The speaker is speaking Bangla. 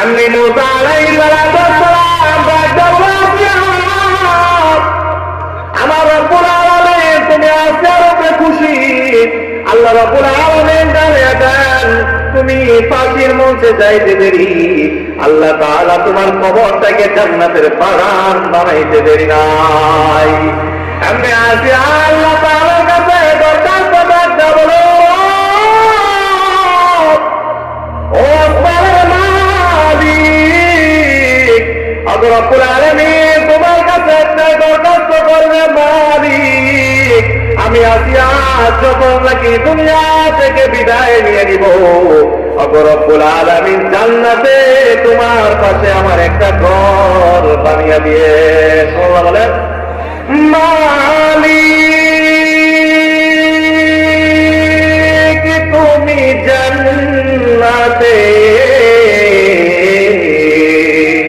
এমনি মুসা আলাইহিস সালাম আমার রব্বুল আলামিন তুমি আসিয়ার উপরে খুশি। আল্লাহ রব্বুল আলামিন জানিয়ে দেন তুমি ফাঁসির মঞ্চে যাইতে দেরি, আল্লাহ তাআলা তোমার কবরটাকে জান্নাতের বাগান বানাইতে দেরি নাই। এমনি আসিয়া আল্লাহ তাআলার কাছে দরখাস্ত করতে বলো, ও আসমানের মালিক, আল্লাহ রব্বুল আলামিন তোমার কাছে একটা দরখাস্ত করবে, মালিক আমি আসিয়া যখন নাকি দুনিয়া থেকে বিদায় নিয়ে নিব, আল্লাহ রব্বুল আলামিন জান্নাতে তোমার পাশে আমার একটা ঘর বানিয়ে দিয়ে। সুবহানাল্লাহ বলেন। মালিক